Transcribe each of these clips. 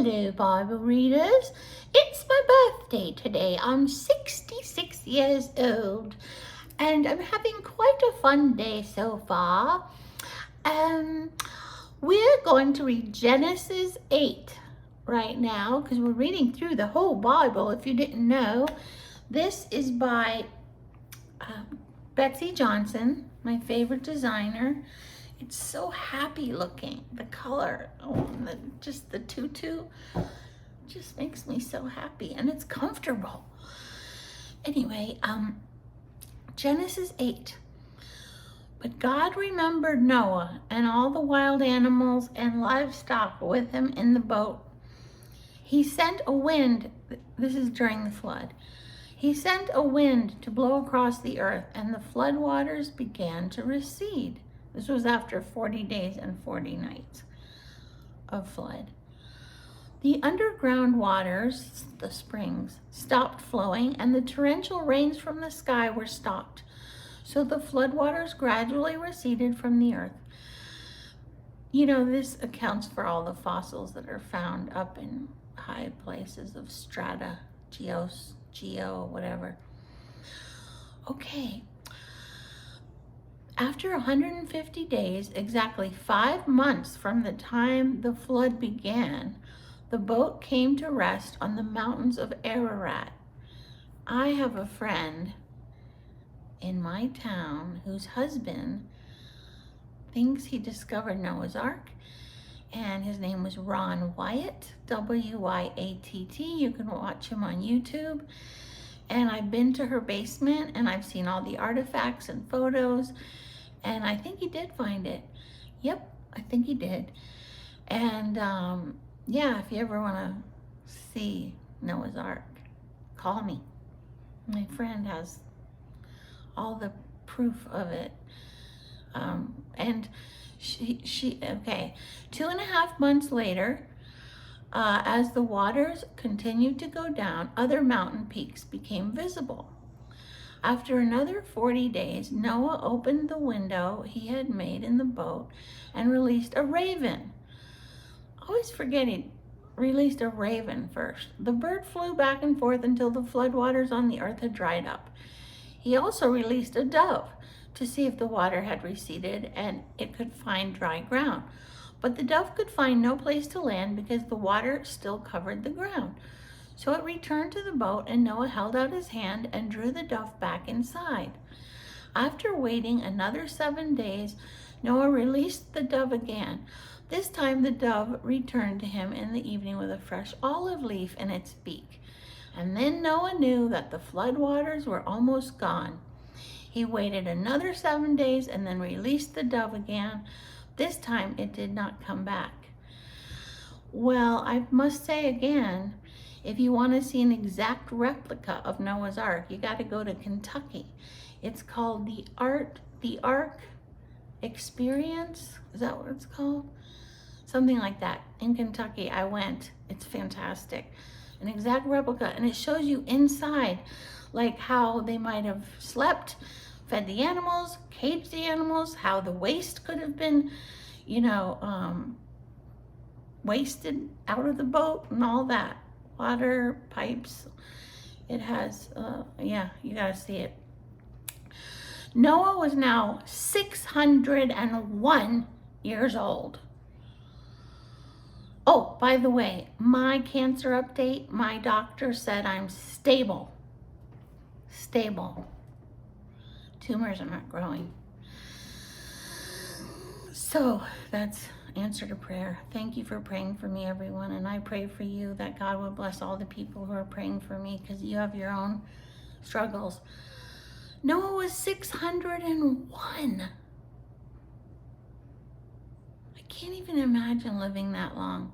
Hello, Bible readers. It's my birthday today. I'm 66 years old and I'm having quite a fun day so far. We're going to read Genesis 8 right now because we're reading through the whole Bible. If you didn't know, this is by Betsy Johnson, my favorite designer. It's so happy looking. The color, just the tutu, just makes me so happy, and it's comfortable. Anyway, Genesis 8. But God remembered Noah and all the wild animals and livestock with him in the boat. He sent a wind, this is during the flood. He sent a wind to blow across the earth, and the flood waters began to recede. This was after 40 days and 40 nights of flood. The underground waters, the springs, stopped flowing, and the torrential rains from the sky were stopped. So the flood waters gradually receded from the earth. You know, this accounts for all the fossils that are found up in high places of strata, geo, whatever. Okay. After 150 days, exactly 5 months from the time the flood began, the boat came to rest on the mountains of Ararat. I have a friend in my town whose husband thinks he discovered Noah's Ark, and his name was Ron Wyatt, W-Y-A-T-T. You can watch him on YouTube. And I've been to her basement and I've seen all the artifacts and photos. And I think he did find it. Yep, I think he did. And yeah, if you ever want to see Noah's Ark, call me. My friend has all the proof of it. And okay, 2.5 months later, as the waters continued to go down, other mountain peaks became visible. After another 40 days, Noah opened the window he had made in the boat and released a raven. Always forget he released a raven first. The bird flew back and forth until the floodwaters on the earth had dried up. He also released a dove to see if the water had receded and it could find dry ground. But the dove could find no place to land because the water still covered the ground. So it returned to the boat, and Noah held out his hand and drew the dove back inside. After waiting another 7 days, Noah released the dove again. This time the dove returned to him in the evening with a fresh olive leaf in its beak. And then Noah knew that the floodwaters were almost gone. He waited another 7 days and then released the dove again. This time it did not come back. Well, I must say again, if you want to see an exact replica of Noah's Ark, you got to go to Kentucky. It's called the Ark Experience. Is that what it's called? Something like that. In Kentucky, I went. It's fantastic. An exact replica, and it shows you inside, like how they might have slept, fed the animals, caged the animals, how the waste could have been, wasted out of the boat and all that. Water, pipes, it has, yeah, you gotta see it. Noah was now 601 years old. Oh, by the way, my cancer update, my doctor said I'm stable. Stable. Tumors are not growing. So that's answer to prayer. Thank you for praying for me, everyone. And I pray for you that God will bless all the people who are praying for me, because you have your own struggles. Noah was 601. I can't even imagine living that long.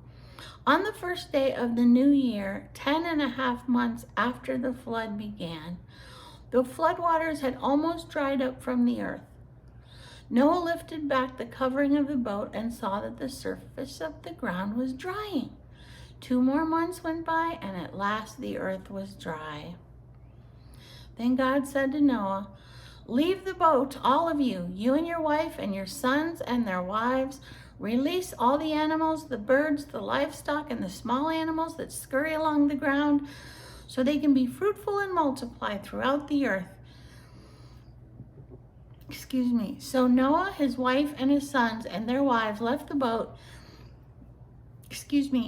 On the first day of the new year, 10.5 months after the flood began, the floodwaters had almost dried up from the earth. Noah lifted back the covering of the boat and saw that the surface of the ground was drying. 2 more months went by, and at last the earth was dry. Then God said to Noah, "Leave the boat, all of you, you and your wife and your sons and their wives. Release all the animals, the birds, the livestock, and the small animals that scurry along the ground so they can be fruitful and multiply throughout the earth. Excuse me. So Noah, his wife, and his sons and their wives left the boat.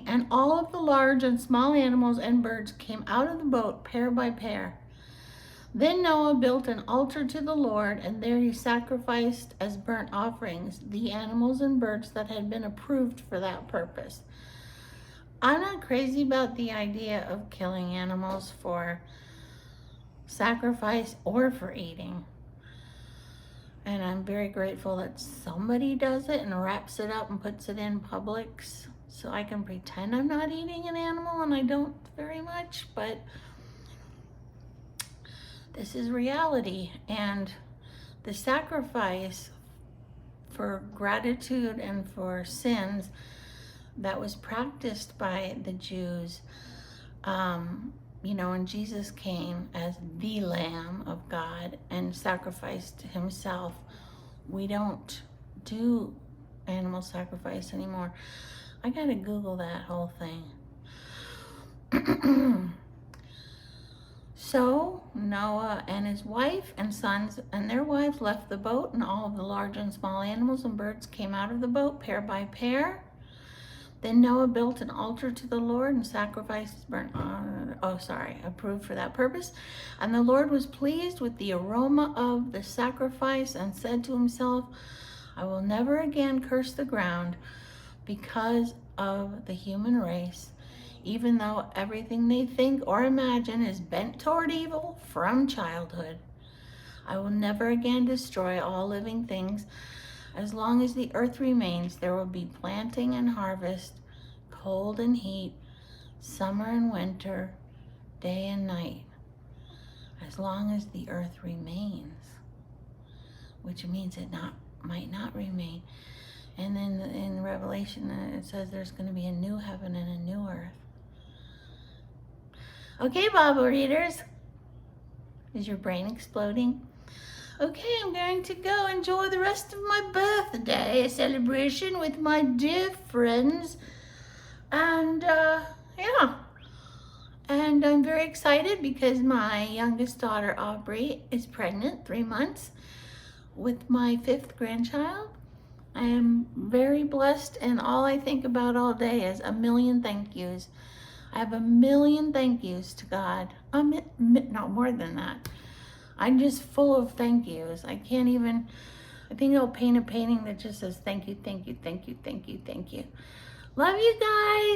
And all of the large and small animals and birds came out of the boat pair by pair. Then Noah built an altar to the Lord, and there he sacrificed as burnt offerings the animals and birds that had been approved for that purpose. I'm not crazy about the idea of killing animals for sacrifice or for eating. And I'm very grateful that somebody does it and wraps it up and puts it in Publix so I can pretend I'm not eating an animal, and I don't very much, but this is reality. And the sacrifice for gratitude and for sins that was practiced by the Jews, when Jesus came as the Lamb of God and sacrificed himself, we don't do animal sacrifice anymore. I gotta Google that whole thing. So Noah and his wife and sons and their wives left the boat, and all of the large and small animals and birds came out of the boat pair by pair. Then Noah built an altar to the Lord and sacrificed approved for that purpose. And the Lord was pleased with the aroma of the sacrifice and said to himself, I will never again curse the ground because of the human race, even though everything they think or imagine is bent toward evil from childhood. I will never again destroy all living things. As long as the earth remains, there will be planting and harvest, cold and heat, summer and winter, day and night. As long as the earth remains, which means it might not remain. And then in Revelation, it says there's going to be a new heaven and a new earth. Okay, Bible readers, is your brain exploding? Okay, I'm going to go enjoy the rest of my birthday celebration with my dear friends. And and I'm very excited because my youngest daughter, Aubrey, is pregnant, 3 months, with my 5th grandchild. I am very blessed, and all I think about all day is a million thank yous. I have a million thank yous to God. No, more than that. I'm just full of thank yous. I think I'll paint a painting that just says thank you, thank you, thank you, thank you, thank you. Love you guys.